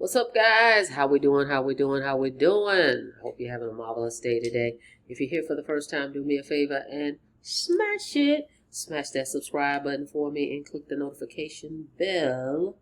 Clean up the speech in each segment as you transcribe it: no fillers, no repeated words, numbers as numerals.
What's up, guys? How we doing? How we doing? How we doing? Hope you're having a marvelous day today. If you're here for the first time, do me a favor and smash it. Smash that subscribe button for me and click the notification bell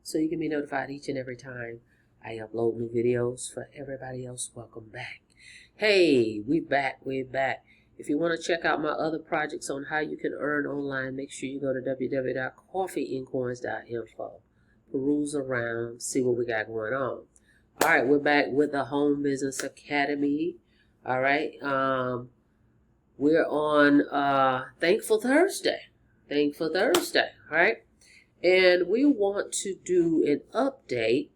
so you can be notified each and every time I upload new videos. For everybody else, welcome back. Hey, we back. If you want to check out my other projects on how you can earn online, make sure you go to www.coffeeincoins.info. Peruse around, see what we got going on. All right, we're back with the Home Business Academy. All right, we're on Thankful Thursday. All right, and we want to do an update,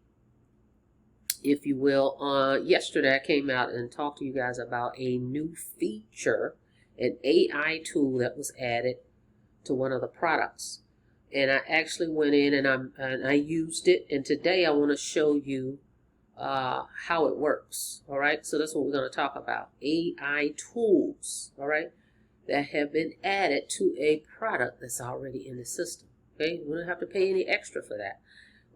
if you will. Yesterday I came out and talked to you guys about a new feature, an AI tool that was added to one of the products. And I actually went in and I used it. And today I want to show you how it works. All right. So that's what we're going to talk about. AI tools. All right. That have been added to a product that's already in the system. Okay. We don't have to pay any extra for that.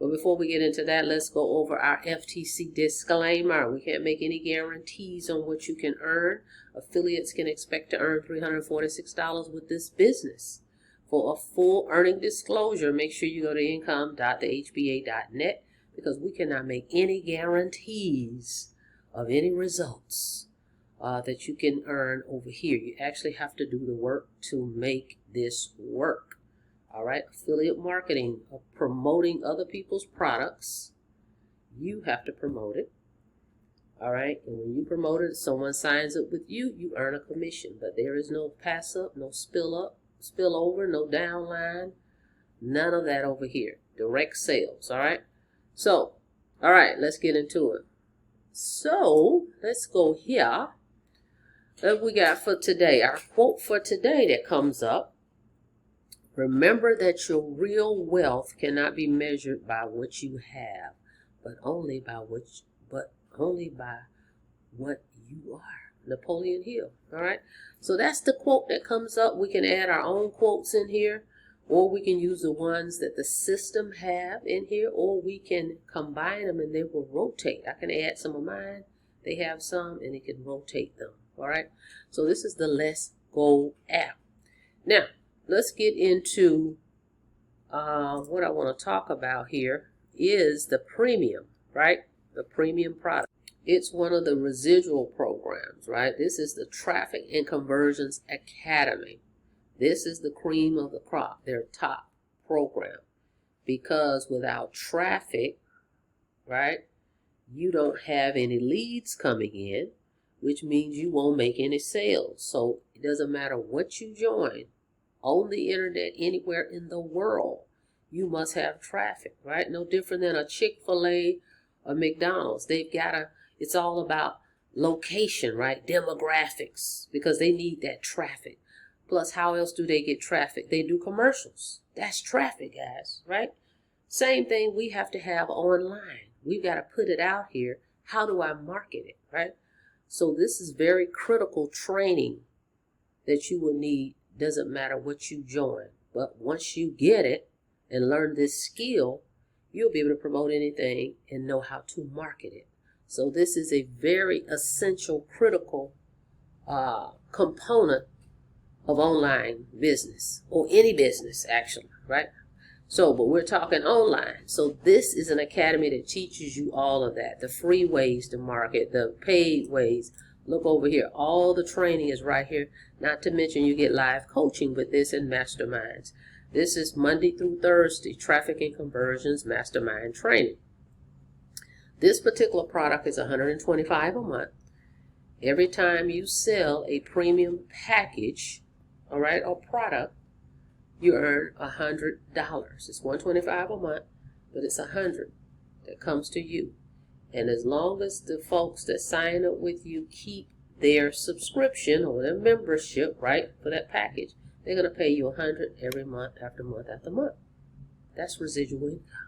But before we get into that, let's go over our FTC disclaimer. We can't make any guarantees on what you can earn. Affiliates can expect to earn $346 with this business. For a full earning disclosure, make sure you go to income.thehba.net because we cannot make any guarantees of any results that you can earn over here. You actually have to do the work to make this work. All right, affiliate marketing, promoting other people's products. You have to promote it. All right, and when you promote it, someone signs up with you, you earn a commission. But there is no pass up, no spill over, no downline, none of that over here. Direct sales. All right, so all right, let's get into it. So let's go here. What we got for today? Our quote for today that comes up: remember that your real wealth cannot be measured by what you have, but only by what you are. Napoleon Hill. All right, so that's the quote that comes up. We can add our own quotes in here, or we can use the ones that the system have in here, or we can combine them and they will rotate. I can add some of mine, they have some, and it can rotate them. All right, so this is the Let's Go app. Now let's get into what I want to talk about here is the premium, right? The premium product. It's one of the residual programs, right? This is the Traffic and Conversions Academy. This is the cream of the crop, their top program. Because without traffic, right, you don't have any leads coming in, which means you won't make any sales. So it doesn't matter what you join on the internet, anywhere in the world, you must have traffic, right? No different than a Chick-fil-A or McDonald's. It's all about location, right? Demographics, because they need that traffic. Plus, how else do they get traffic? They do commercials. That's traffic, guys, right? Same thing we have to have online. We've got to put it out here. How do I market it, right? So this is very critical training that you will need. Doesn't matter what you join. But once you get it and learn this skill, you'll be able to promote anything and know how to market it. So this is a very essential, critical component of online business, or any business actually, right? So, but we're talking online. So this is an academy that teaches you all of that. The free ways to market, the paid ways. Look over here. All the training is right here. Not to mention you get live coaching with this and masterminds. This is Monday through Thursday, Traffic and Conversions Mastermind training. This particular product is $125 a month. Every time you sell a premium package, all right, or product, you earn $100. It's $125 a month, but it's $100 that comes to you. And as long as the folks that sign up with you keep their subscription or their membership, right, for that package, they're going to pay you $100 every month after month after month. That's residual income.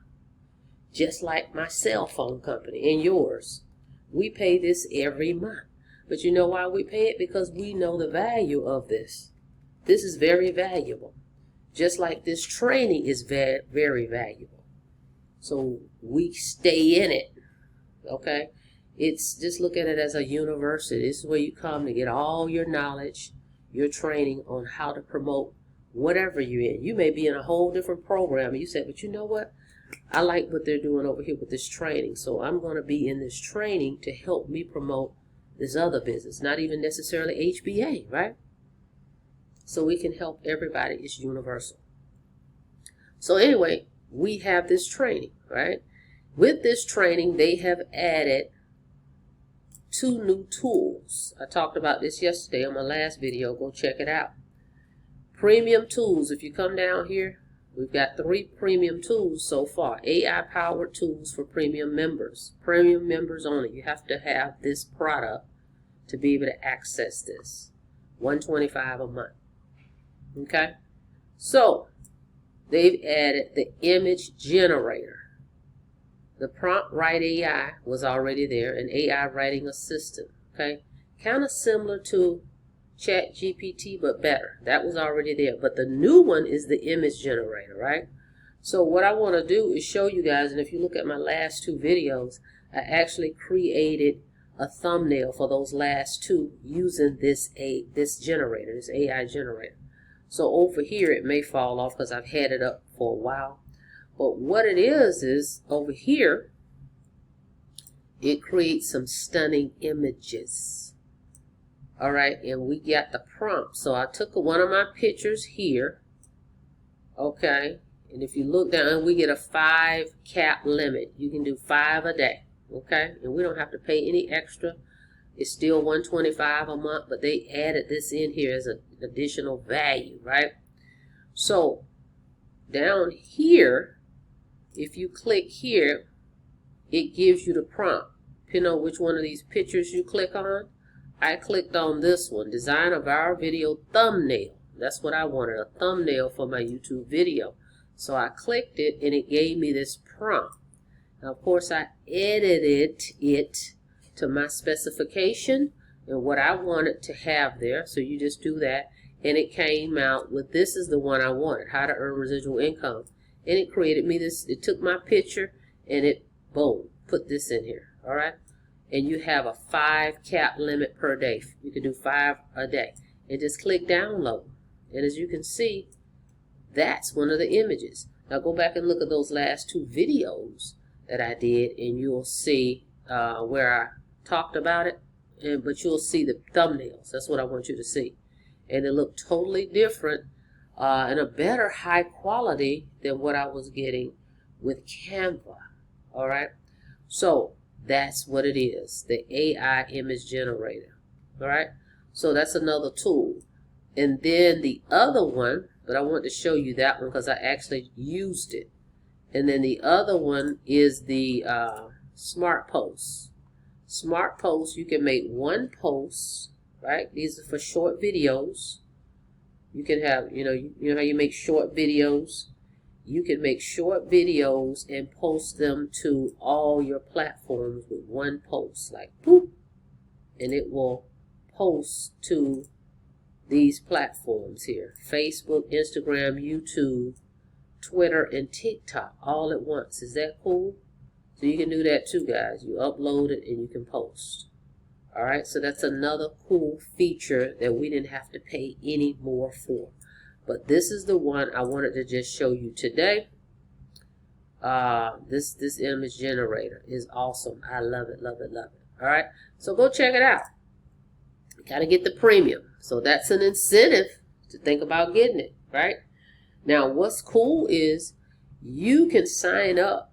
Just like my cell phone company and yours. We pay this every month. But you know why we pay it? Because we know the value of this. This is very valuable. Just like this training is very, very valuable. so we stay in it. Okay, it's just look at it as a university. This is where you come to get all your knowledge, your training on how to promote whatever you're in. You may be in a whole different program and you say, but you know what, I like what they're doing over here with this training, so I'm going to be in this training to help me promote this other business, not even necessarily HBA, right? So we can help everybody. It's universal. So anyway, we have this training, right? With this training, they have added 2 new tools. I talked about this yesterday on my last video. Go check it out. Premium tools. If you come down here, we've got 3 premium tools so far. AI-powered tools for premium members. Premium members only. You have to have this product to be able to access this. $125 a month. Okay? So, they've added the image generator. The prompt write AI was already there, an AI writing assistant. Okay? Kind of similar to ChatGPT, but better. That was already there. But the new one is the image generator, right? So what I want to do is show you guys, and if you look at my last 2 videos, I actually created a thumbnail for those last 2 using this generator, this AI generator. So over here it may fall off because I've had it up for a while. But what it is over here, it creates some stunning images. All right, and we got the prompt. So I took one of my pictures here. Okay, and if you look down, we get a 5 cap limit. You can do 5 a day. Okay, and we don't have to pay any extra. It's still $125 a month, but they added this in here as an additional value, right? So down here, if you click here, it gives you the prompt. Depending on which one of these pictures you click on. I clicked on this one, design a viral video thumbnail. That's what I wanted, a thumbnail for my YouTube video. So I clicked it and it gave me this prompt. Now, of course, I edited it to my specification and what I wanted to have there. So you just do that. And it came out with, this is the one I wanted, how to earn residual income. And it created me this, it took my picture and it, boom, put this in here, all right? And you have a 5 cap limit per day. You can do 5 a day. And just click download. And as you can see, that's one of the images. Now go back and look at those last 2 videos that I did and you'll see where I talked about it. But you'll see the thumbnails. That's what I want you to see. And it looked totally different and a better high quality than what I was getting with Canva. All right. So that's what it is, the AI image generator. All right. So that's another tool. And then the other one, but I want to show you that one because I actually used it. And then the other one is the Smart Posts. Smart Posts, you can make 1 post, right? These are for short videos. You can have, you know how you make short videos? You can make short videos and post them to all your platforms with 1 post, like boop, and it will post to these platforms here: Facebook, Instagram, YouTube, Twitter, and TikTok all at once. Is that cool? So you can do that too, guys. You upload it and you can post. All right, so that's another cool feature that we didn't have to pay any more for. But this is the one I wanted to just show you today. This image generator is awesome. I love it, love it, love it. All right, so go check it out. You gotta get the premium. So that's an incentive to think about getting it, right? Now, what's cool is you can sign up,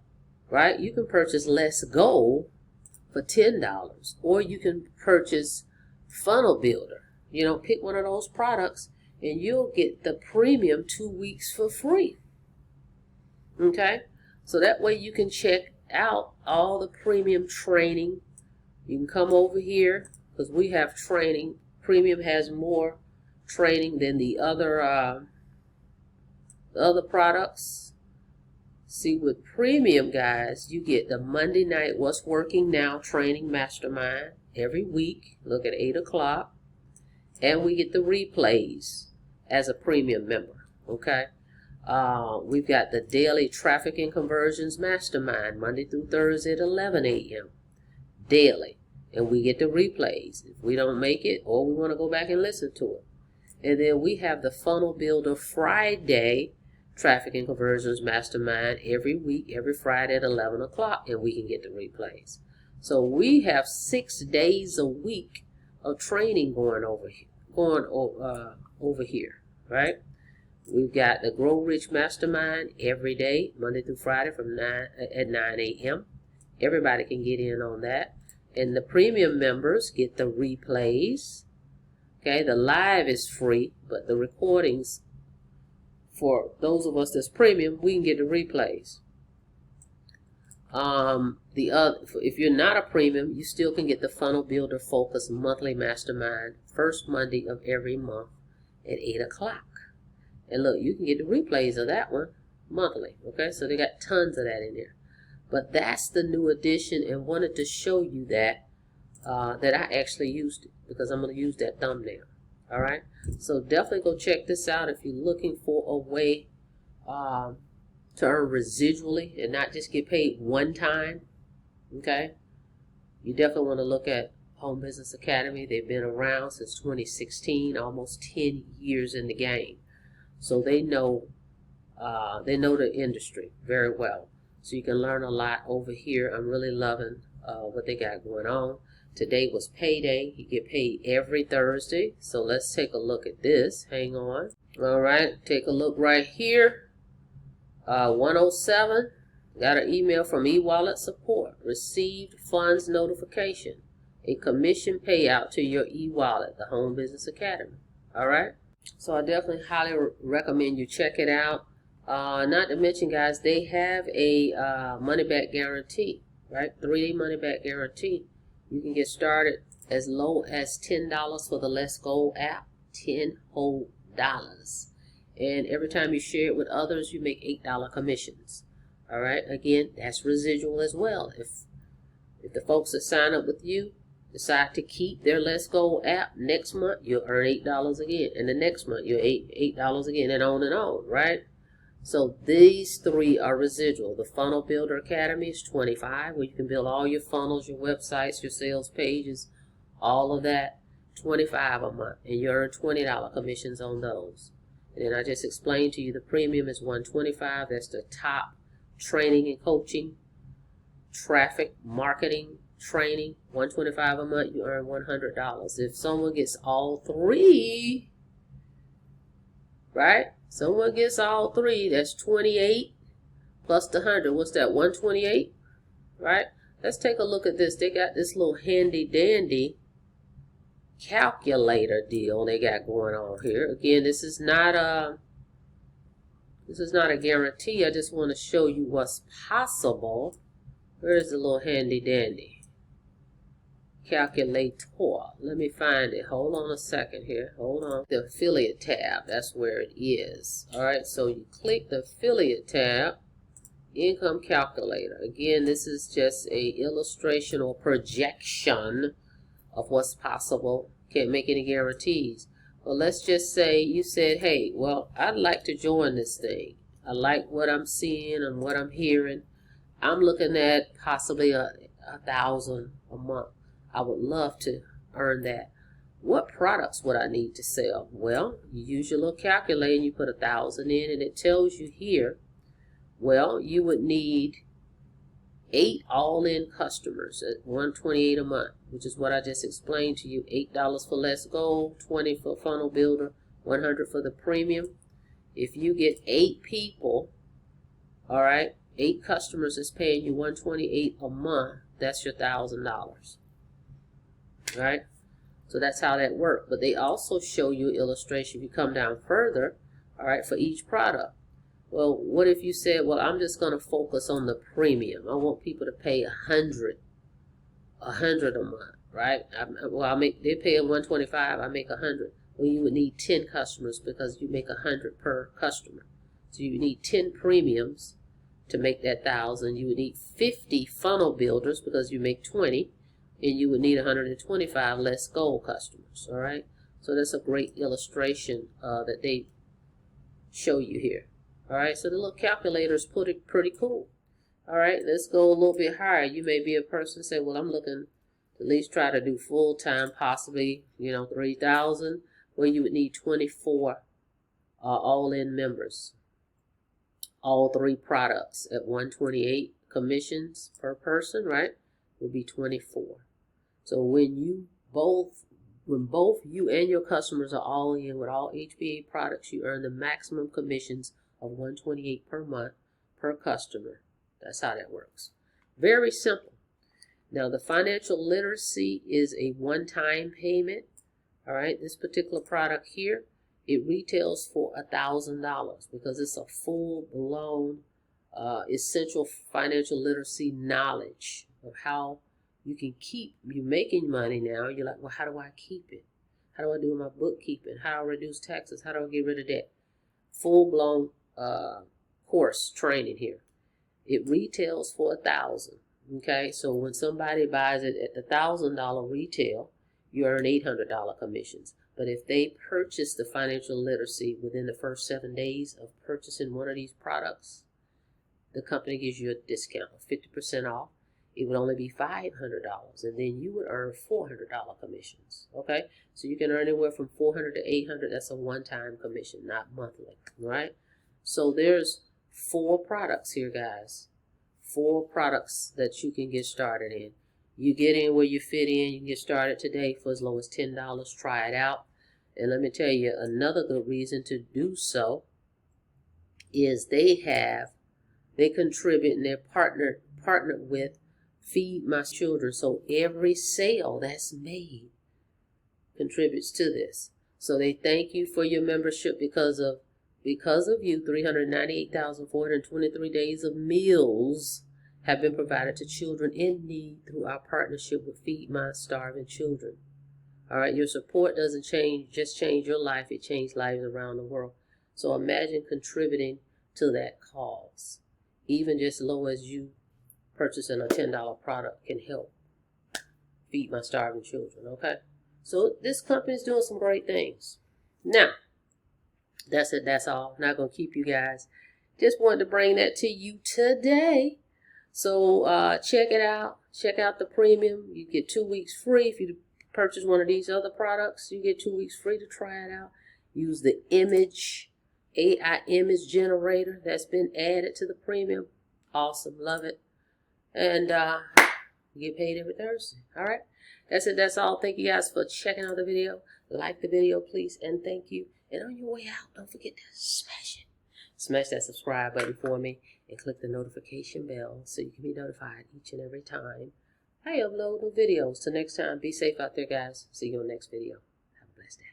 right? You can purchase Let's Go for $10, or you can purchase Funnel Builder. You know, pick one of those products and you'll get the premium 2 weeks for free. Okay, so that way you can check out all the premium training. You can come over here because we have training. Premium has more training than the other products. See, with premium, guys, you get the Monday night What's Working Now training mastermind every week. Look at 8 o'clock. And we get the replays as a premium member. Okay. We've got the daily Traffic and Conversions Mastermind, Monday through Thursday at 11 a.m. daily. And we get the replays if we don't make it or we want to go back and listen to it. And then we have the Funnel Builder Friday Traffic and Conversions Mastermind every week, every Friday at 11 o'clock, and we can get the replays. So we have 6 days a week of training going over here, right? We've got the Grow Rich Mastermind every day, Monday through Friday at 9 a.m. Everybody can get in on that. And the premium members get the replays. Okay, the live is free, but the recordings, for those of us that's premium, we can get the replays. If you're not a premium, you still can get the Funnel Builder Focus Monthly Mastermind first Monday of every month at 8 o'clock. And look, you can get the replays of that one monthly. Okay, so they got tons of that in there. But that's the new addition, and wanted to show you that I actually used it, because I'm going to use that thumbnail. All right, so definitely go check this out if you're looking for a way to earn residually and not just get paid one time. Okay, you definitely want to look at Home Business Academy. They've been around since 2016, almost 10 years in the game, so they know the industry very well. So you can learn a lot over here. I'm really loving what they got going on. Today was payday. You get paid every Thursday. So let's take a look at this. Hang on. All right, take a look right here. 107. Got an email from eWallet support. Received funds notification. A commission payout to your eWallet, the Home Business Academy. All right. So I definitely highly recommend you check it out. Not to mention, guys, they have a money-back guarantee, right? 3-day money-back guarantee. You can get started as low as $10 for the Let's Go app, $10 whole dollars. And every time you share it with others, you make $8 commissions. All right. Again, that's residual as well. If the folks that sign up with you decide to keep their Let's Go app, next month you'll earn $8 again, and the next month you'll $8 again, and on, right? So these 3 are residual. The Funnel Builder Academy is $25, where you can build all your funnels, your websites, your sales pages, all of that, $25 a month, and you earn $20 commissions on those. And then I just explained to you the premium is $125. That's the top training and coaching, traffic marketing training, $125 a month. You earn $100. If someone gets all 3, right? Someone gets all 3, that's 28 plus the 100. What's that? 128, right? Let's take a look at this. They got this little handy dandy calculator deal they got going on here. Again, this is not a guarantee. I just want to show you what's possible. Where's the little handy dandy calculator? Let me find it. Hold on a second here. Hold on. The affiliate tab, that's where it is. All right, so you click the affiliate tab, income calculator. Again, this is just a illustration or projection of what's possible. Can't make any guarantees. Well, let's just say you said, hey, well, I'd like to join this thing. I like what I'm seeing and what I'm hearing. I'm looking at possibly $1,000 a month. I would love to earn that. What products would I need to sell? Well, you use your little calculator and you put 1,000 in, and it tells you here, well, you would need 8 all-in customers at $128 a month, which is what I just explained to you. $8 for Let's Go, $20 for Funnel Builder, $100 for the premium. If you get 8 people, all right, 8 customers is paying you $128 a month, that's your $1,000. Right? So that's how that works. But they also show you illustration. If you come down further, all right, for each product. Well, what if you said, well, I'm just going to focus on the premium. I want people to pay $100 a month, right? They pay $125. I make $100. Well, you would need 10 customers because you make $100 per customer. So you need 10 premiums to make that $1,000. You would need 50 funnel builders because you make 20. And you would need 125 Let's Go customers, all right? So that's a great illustration that they show you here. All right, so the little calculator is pretty cool. All right, let's go a little bit higher. You may be a person say, well, I'm looking to at least try to do full time, possibly, 3,000. Well, you would need 24 all-in members. All 3 products at 128 commissions per person, right? Would be 24. So when both you and your customers are all in with all HBA products, you earn the maximum commissions of 128 per month per customer. That's how that works. Very simple. Now the financial literacy is a one-time payment. All right, this particular product here, it retails for $1,000 because it's a full-blown essential financial literacy knowledge of how you can keep you making money now. You're like, well, how do I keep it? How do I do my bookkeeping? How do I reduce taxes? How do I get rid of debt? Full-blown course training here. It retails for $1,000. Okay, so when somebody buys it at the $1,000 retail, you earn $800 commissions. But if they purchase the financial literacy within the first 7 days of purchasing one of these products, the company gives you a discount of 50% off. It would only be $500, and then you would earn $400 commissions. Okay, so you can earn anywhere from $400 to $800. That's a one-time commission, not monthly. All right, so there's 4 products here, guys. 4 products that you can get started in. You get in where you fit in. You can get started today for as low as $10. Try it out. And let me tell you, another good reason to do so is they contribute and they're partnered with Feed My Children. So every sale that's made contributes to this. So they thank you for your membership because of you. 398,423 days of meals have been provided to children in need through our partnership with Feed My Starving Children. All right, your support doesn't just change your life, it changed lives around the world. So imagine contributing to that cause. Even just low as you purchasing a $10 product can help Feed My Starving Children, okay? So this company is doing some great things. Now, that's it, that's all. Not going to keep you guys. Just wanted to bring that to you today. So check it out. Check out the premium. You get 2 weeks free. If you purchase one of these other products, you get 2 weeks free to try it out. Use the AI image generator that's been added to the premium. Awesome. Love it. And you get paid every Thursday. All right. That's it. That's all. Thank you guys for checking out the video. Like the video, please. And thank you. And on your way out, don't forget to smash it. Smash that subscribe button for me and click the notification bell so you can be notified each and every time I upload new videos. Till next time, be safe out there, guys. See you on the next video. Have a blessed day.